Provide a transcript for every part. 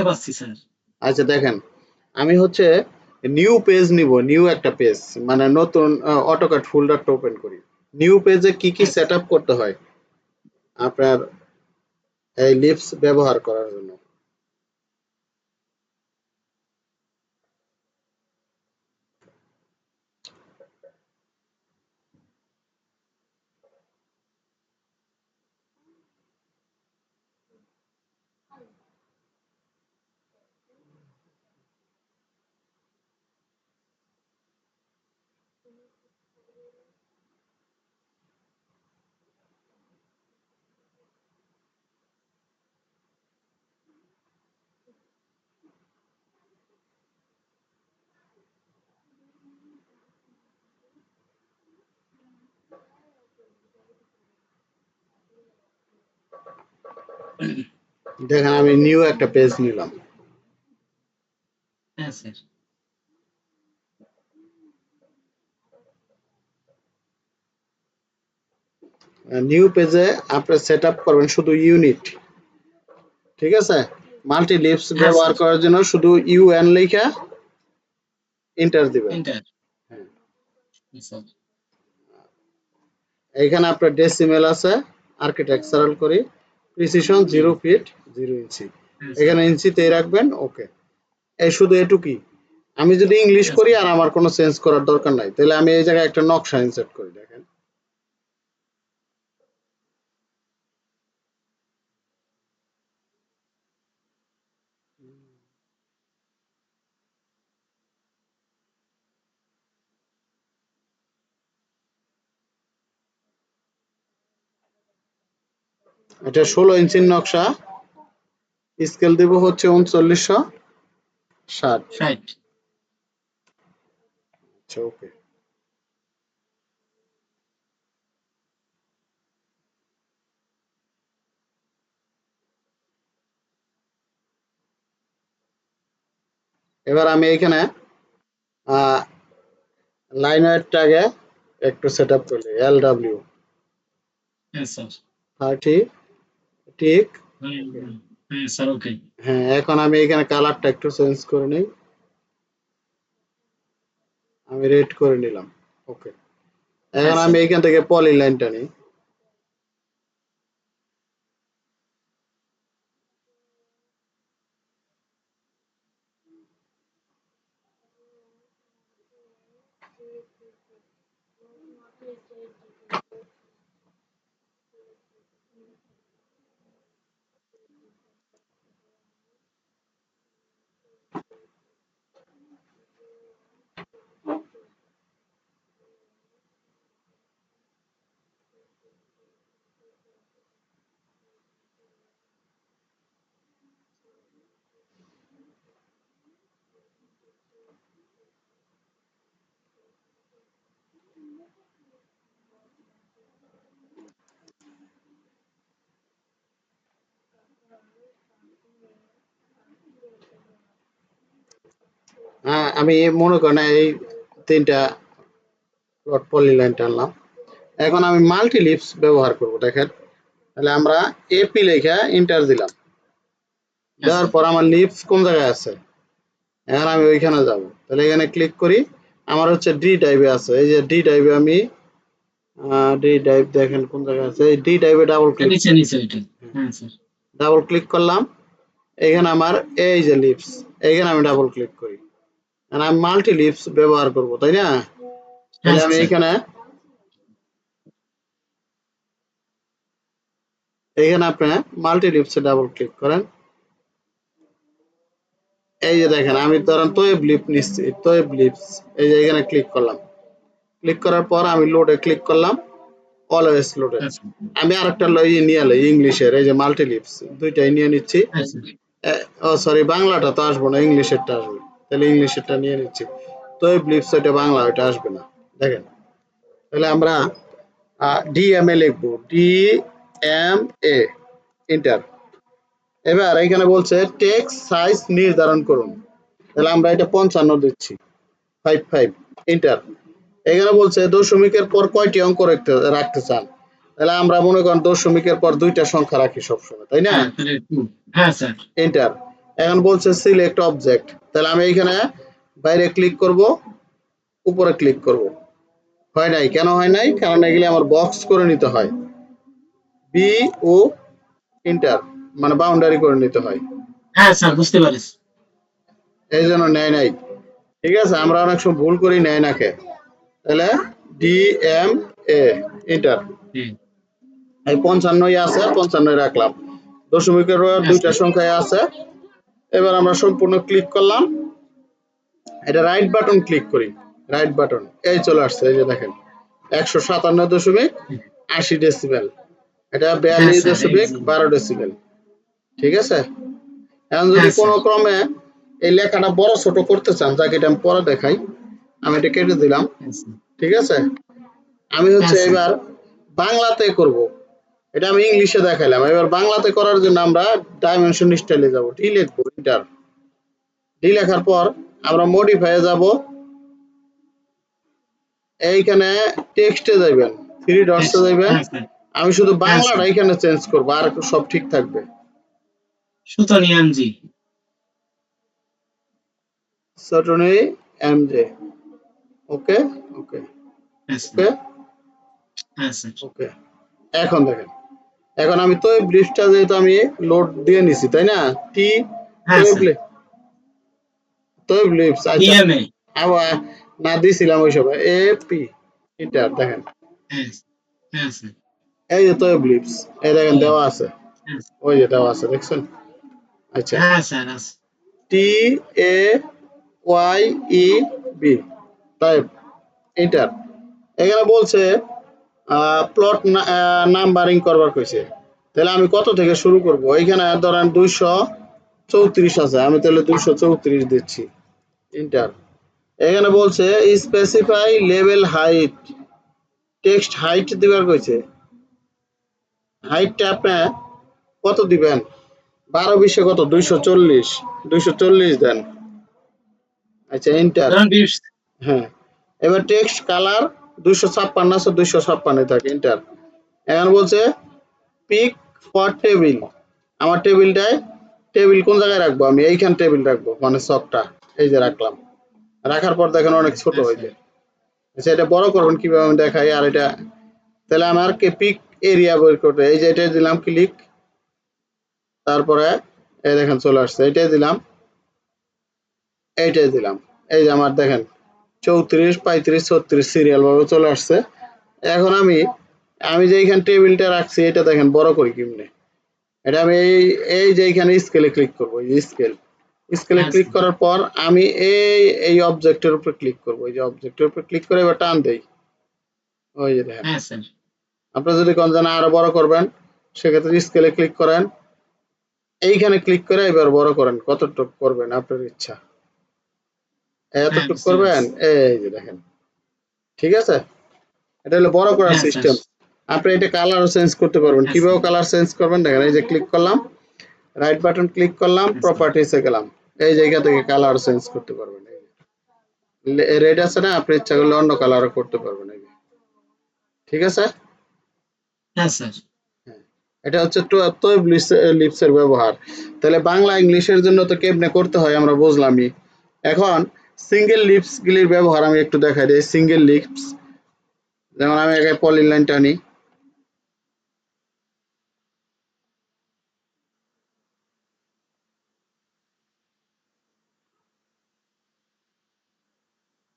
পাচ্ছি স্যার। আচ্ছা দেখেন, আমি হচ্ছে নিউ পেজ নিব, নিউ একটা পেজ, মানে নতুন অটোক্যাড ফোল্ডারটা ওপেন করি। নিউ পেজে কি কি হ্যাঁ স্যার। সেটআপ করতে হয় আপনার এই লিপস ব্যবহার করার জন্য? দেখেন আমি নিউ একটা পেজ নিলাম। হ্যাঁ স্যার। নিউ পেজে আপনি সেটআপ করবেন শুধু ইউনিট, ঠিক আছে? মাল্টি লিপস হ্যাঁ ব্যবহার স্যার। করার জন্য শুধু ইউএন লেখা এন্টার দিবেন। এন্টার। হ্যাঁ, স্যার। এখানে আপনার ডেসিমেল আছে, আর্কিটেকচারাল করি, প্রিসিশন 0 ফিট 0 ইঞ্চি, হ্যাঁ স্যার। এখানে ইঞ্চিতেই রাখবেন। ওকে, এই শুধু এটুকুই। আমি যদি ইংলিশ হ্যাঁ করি স্যার। আর আমার কোনো চেঞ্জ করার দরকার নাই, তাহলে আমি এই জায়গায় একটা নকশা ইনসার্ট করি। দেখেন এটা 16 ইঞ্চির নকশা, স্কেল দেব হচ্ছে 3960। 60। আচ্ছা ওকে, এবার আমি এখানে লাইন ওয়েটটাকে একটু সেট আপ করি, LW হ্যাঁ স্যার। 30 ঠিক। হ্যাঁ ওকে, হ্যাঁ স্যার। ওকে। হ্যাঁ এখন আমি এখানে কালারটা একটু চেঞ্জ করে নিই, আমি রেড করে নিলাম। ওকে, হ্যাঁ এখন আমি স্যার। এখান থেকে পলি লাইনটা নিই। হ্যাঁ আমি মনে করেন এই তিনটা পলি লাইন টানলাম। এখন আমি মাল্টি লিপস ব্যবহার করব। দেখেন, তাহলে আমরা এপি লেখা এন্টার দিলাম, হ্যাঁ দেওয়ার স্যার। পর আমার লিপস কোন জায়গায় আছে, এখন আমি ওইখানে যাব। তাহলে এখানে ক্লিক করি, আমার হচ্ছে ডি টাইপে আছে, এই যে ডি টাইপে আমি ডি টাইপ দেখেন কোন জায়গায় আছে, এই ডি টাইপে ডাবল ক্লিক, নিচে নিচে ওইটা। হ্যাঁ স্যার। ডাবল ক্লিক করলাম। এখানে আমার এই যে লিপস, এইখানে আমি ডাবল ক্লিক করি, আর আমি মাল্টি লিপস ব্যবহার করব, তাই না? হ্যাঁ তাহলে আমি স্যার। এখানে, এখানে আপনি মাল্টি লিপসে ডাবল ক্লিক করেন। এই যে দেখেন আমি ধরেন তোয়েব লিপ নিচ্ছি, তোয়েব লিপস, এই যে এখানে ক্লিক করলাম। ক্লিক করার পর আমি লোডে ক্লিক করলাম, অলওয়েজ লোডেড। হ্যাঁ স্যার। আমি আরেকটা নিয়ে এলাই ইংলিশের, এই যে মাল্টি লিপস, দুইটাই নিয়ে নিচ্ছি। হ্যাঁ স্যার। ও সরি, বাংলাটা তো আসবো না, ইংলিশেরটা আসবে। তাহলে ইংলিশেরটা নিয়ে নিচ্ছি। তোয়েব লিপস ওইটা বাংলা, ওইটা আসবে না। দেখেন, তাহলে আমরা ডিএমএ লিখবো, DMA এন্টার। এবার এখানে বলছে টেক্সট সাইজ নির্ধারণ করুন, তাহলে আমরা এটা 55 দিচ্ছি, 55 এন্টার। এখানে বলছে দশমিকের পর কয়টি অঙ্ক রাখতে চান, তাহলে আমরা মনে করেন দশমিকের পর দুইটা সংখ্যা রাখি সবসময়, তাই না? হ্যাঁ তাহলে 2। হ্যাঁ স্যার। এন্টার। এখন বলছে সিলেক্ট অবজেক্ট, তাহলে আমি এইখানে বাইরে ক্লিক করব, উপরে ক্লিক করব। হয় নাই, কেন হয় নাই? কারণ এগুলি আমার বক্স করে নিতে হয়, বি ও ইন্টার, মানে বাউন্ডারি করে নিতে হয়, হ্যাঁ স্যার বুঝতে পারছি। এই জন্য নেয় নাই। ঠিক আছে, আমরা অনেক সময় ভুল করি, নেয় নাকে। তাহলে ডি এম এ ইন্টার, হুম। এই 55 আছে, 55 রাখলাম। দশমিকের হ্যাঁ দুইটা স্যার। সংখ্যায় আছে। এবার আমরা সম্পূর্ণ ক্লিক করলাম, এটা রাইট বাটন ক্লিক করি, রাইট বাটন, এই চলে আসছে, এই যে দেখেন 157.80 ডেসিবেল, এটা হ্যাঁ 42 স্যার এই দশমিক যে। 12 ডেসিবেল। ঠিক আছে, এখন যদি হ্যাঁ কোনো স্যার। ক্রমে এই লেখাটা বড় ছোট করতে চান, যাকে এটা আমি পরে দেখাই, আমি এটা কেটে দিলাম। হ্যাঁ স্যার। ঠিক আছে, আমি হ্যাঁ হচ্ছে স্যার। এবার বাংলাতে করব, এটা আমি ইংলিশে দেখাইলাম, এবার বাংলাতে করার জন্য আমরা ডাইমেনশন স্টাইলে যাব, ডি লিখবো, ইন্টার, ডি লেখার পর আমরা মডিফাই যাব, এইখানে টেক্সটে যাবেন, থ্রি ডটসে যাবেন, হ্যাঁ স্যার। আমি শুধু হ্যাঁ স্যার। বাংলাটা এখানে চেঞ্জ করব, আর সব ঠিক থাকবে। সুতনি এমজি। সটনি এমজে, ওকে, ওকে, হ্যাঁ স্যার। ওকে, হ্যাঁ স্যার। ওকে। এখন দেখেন, এখন আমি তো ব্রিফটা যেহেতু আমি লোড দিয়ে নিছি, তাই না? টি তো হ্যাঁ স্যার। তো ব্রিফস, আচ্ছা, ডিএমএ। আবার না দিছিলাম ওই সময়, এ পি ইন্টার, দেখেন হ্যাঁ। হ্যাঁ স্যার। এই যে তো ব্লিপস, এই দেখেন ই। দেওয়া আছে, হ্যাঁ। ওই যে দেওয়া আছে, দেখছেন? আচ্ছা, হ্যাঁ স্যার আছে। টি এ ওয়াই ই বি, তাই এন্টার। এখানে বলছে প্লট নাম্বারিং করবার কইছে, তাহলে আমি কত থেকে শুরু করব? এইখানে ধরেন 234 আছে, আমি তাহলে 234 দিচ্ছি, এন্টার। এখানে বলছে specify level height, text height দিবার কইছে, হাইটটা আপনি কত দিবেন? 12 20 কত, 240, 240 দেন। আচ্ছা, এন্টার। ধরুন 20। হ্যাঁ, এবার টেক্সট কালার 256 আছে, 256 থাকে, এন্টার। এখন বলছে পিক ফর টেবিল, আমার টেবিলটায়, টেবিল কোন জায়গায় রাখবো? আমি এইখান টেবিল রাখবো, মানে ছকটা এই যে রাখলাম, রাখার পর দেখেন অনেক ছোট হ্যাঁ হয়ে স্যার। যায়। আচ্ছা, এটা বড় করবেন কিভাবে আমি দেখাই, আর এটা, তাহলে আমার কে পিক এরিয়া বের করতে, এই যে এটা দিলাম ক্লিক, তারপরে এই দেখেন চলে আসছে, এইটাই দিলাম, এইটাই দিলাম, এই যে আমার দেখেন 34 35 36 সিরিয়াল ভাবে চলে আসছে। এখন আমি, আমি যে এইখানে টেবিলটা রাখছি, এটা দেখেন বড় করি কেমনে, এটা আমি এই যে এইখানে স্কেলে ক্লিক করবো, এই যে স্কেল, স্কেলে হ্যাঁ ক্লিক স্যার। করার পর আমি এই অবজেক্টের উপর ক্লিক করবো, এই যে অবজেক্টের উপর ক্লিক করে এবার টান দেই, ওই যে দেখেন। হ্যাঁ স্যার। আপনি যদি কোন জানা আরো বড় করবেন, সেক্ষেত্রে স্কেলে ক্লিক করেন, এইখানে ক্লিক করে এবার বড় করেন, কতটুকু করবেন আপনার ইচ্ছা, হ্যাঁ এতটুকু বুঝতে করবেন, পারছি। এই যে দেখেন। ঠিক আছে, এটা হলো বড় করার হ্যাঁ স্যার। সিস্টেম। আপনি এটা কালারও চেঞ্জ করতে পারবেন, হ্যাঁ কিভাবে স্যার। কালার চেঞ্জ করবেন দেখেন, এই যে ক্লিক করলাম, রাইট বাটন ক্লিক করলাম, হ্যাঁ স্যার। প্রপার্টিসে গেলাম, এই জায়গা থেকে কালার চেঞ্জ করতে পারবেন, রেড আছে না, আপনি ইচ্ছা করলে অন্য কালারও করতে পারবেন, এই যে। ঠিক আছে, হ্যাঁ স্যার। হ্যাঁ, এটা হচ্ছে তো লিপসের ব্যবহার। তাহলে বাংলা ইংলিশের জন্য তো কেমনে করতে হয় আমরা বুঝলামই। এখন সিঙ্গেল লিপস গুলির ব্যবহার আমি একটু দেখাই দিই। সিঙ্গেল লিপস, যেমন আমি আগে পলি লাইন টানি,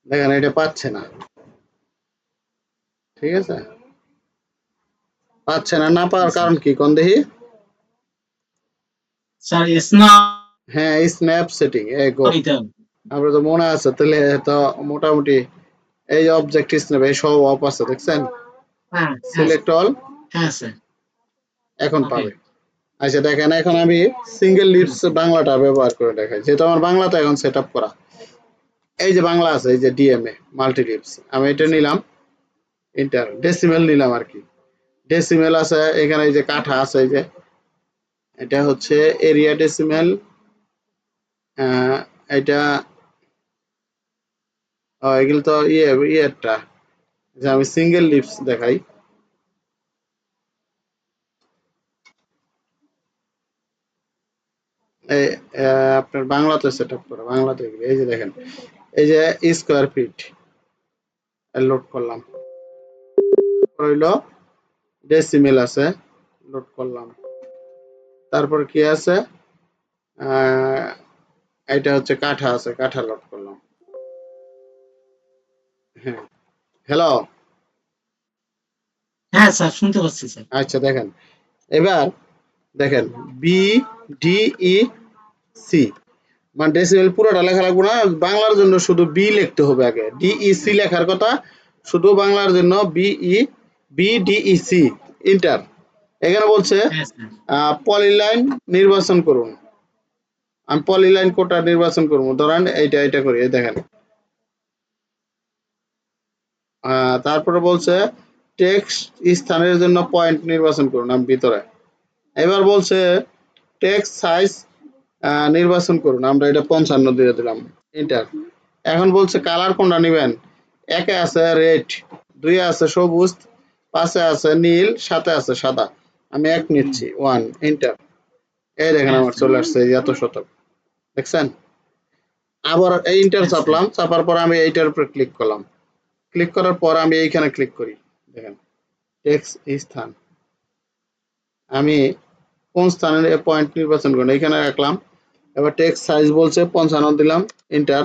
দেখেন এটা পাচ্ছে না। ঠিক আছে, পাচ্ছে না, না হ্যাঁ পাওয়ার স্যার। কারণ কি কোন দেখি? স্যার স্নো হ্যাঁ, স্ন্যাপ সেটিং, এই গো, নিতে হবে। আমরা তো মনে আছে, তাহলে তো মোটামুটি এই অবজেক্ট স্ন্যাপ এই সব অফ আছে, দেখছেন? হ্যাঁ। হ্যাঁ সিলেক্ট অল, হ্যাঁ স্যার। এখন ওকে। পাবে। আচ্ছা দেখেন, এখন আমি সিঙ্গেল হ্যাঁ লিপস স্যার। বাংলাটা ব্যবহার করে দেখাই, যেহেতু আমার বাংলাটা এখন সেট আপ করা। এই যে বাংলা আছে, এই যে ডিএমএ মাল্টি লিপস, আমি এটা আচ্ছা। নিলাম, ইন্টার, ডেসিমেল নিলাম আর কি, ডেসিমেল আছে এখানে, এই যে কাঠা আছে, এই যে এটা হচ্ছে এরিয়া ডেসিমেল, এটা এগুলো তো ইয়েরটা, যে আমি সিঙ্গেল লিপস দেখাই, এই আপনার বাংলাতে সেট আপ করা, বাংলাতে এই যে দেখেন, এই যে স্কোয়ার ফিট লোড করলাম, হইলো ডেসিমেল আছে, লোড করলাম, তারপর কি আছে, এটা হচ্ছে কাঠা আছে, কাঠা লোড করলাম। হ্যাঁ, হ্যালো, হ্যাঁ স্যার শুনতে পাচ্ছি স্যার। আচ্ছা দেখেন, এবার দেখেন বি ডি ই সি, মানে ডেসিমেল পুরোটা লেখা লাগবে না, বাংলার জন্য শুধু বি লিখতে হবে আগে, ডিইসি লেখার কথা, শুধু বাংলার জন্য বিডিইসি ইন্টার। এখানে বলছে হ্যাঁ স্যার। পলিলাইন নির্বাচন করুন, আমি পলিলাইন কোটা নির্বাচন করবো, ধরেন এইটা এটা করি, এই দেখেন। তারপরে বলছে টেক্সট স্থানের জন্য পয়েন্ট নির্বাচন করুন, আমি ভিতরে। এবার বলছে টেক্সট সাইজ নির্বাচন করুন, আমরা এটা 55 দিয়ে দিলাম, এন্টার। এখন বলছে কালার কোনটা নেবেন, একে আছে রেড, দুই আছে সবুজ, পাঁচে আছে নীল, সাথে আছে সাদা, আমি এক নিচ্ছি, 1 এন্টার। এই দেখেন হ্যাঁ আমার স্যার। চলে আসছে এই এত শতক, দেখছেন। আবার এই ইন্টার হ্যাঁ স্যার। চাপলাম, চাপার পর আমি এইটার উপর ক্লিক করলাম, ক্লিক করার পর আমি এইখানে ক্লিক করি, দেখেন টেক্সট স্থান, আমি কোন স্থানের পয়েন্ট নির্বাচন করুন, এইখানে রাখলাম। এবার টেক্সট সাইজ বলছে 55 দিলাম, এন্টার।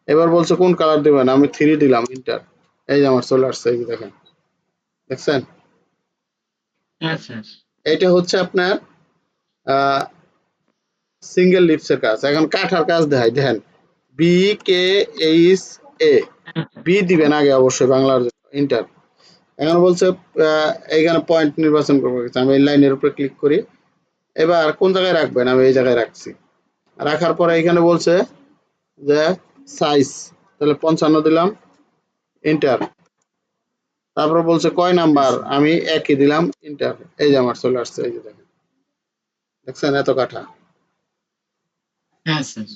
এবার বলছে কোন কালার দিবেন, আমি 3 দিলাম, এন্টার। এই যে আমার চলে আসছে, এই যে দেখেন, দেখছেন। হ্যাঁ স্যার। এইটা হচ্ছে আপনার সিঙ্গেল লিপসের কাজ। এখন কাঠার কাজ দেখাই, দেখেন B K H A, B দিবেন আগে অবশ্যই বাংলার জন্য, এন্টার। এখন বলছে এইখানে পয়েন্ট নির্বাচন করবো, আমি এই লাইনের উপরে ক্লিক করি। এবার কোন জায়গায় রাখবেন, আমি এই জায়গায় রাখছি, রাখার পরে এখানে বলছে যে সাইজ, তাহলে 55 দিলাম, এন্টার। তারপর বলছে কয় নাম্বার, আমি একই দিলাম, এন্টার। এই যে আমার চলে আসছে, এই যে দেখেন, দেখছেন এত কাঠা। হ্যাঁ স্যার।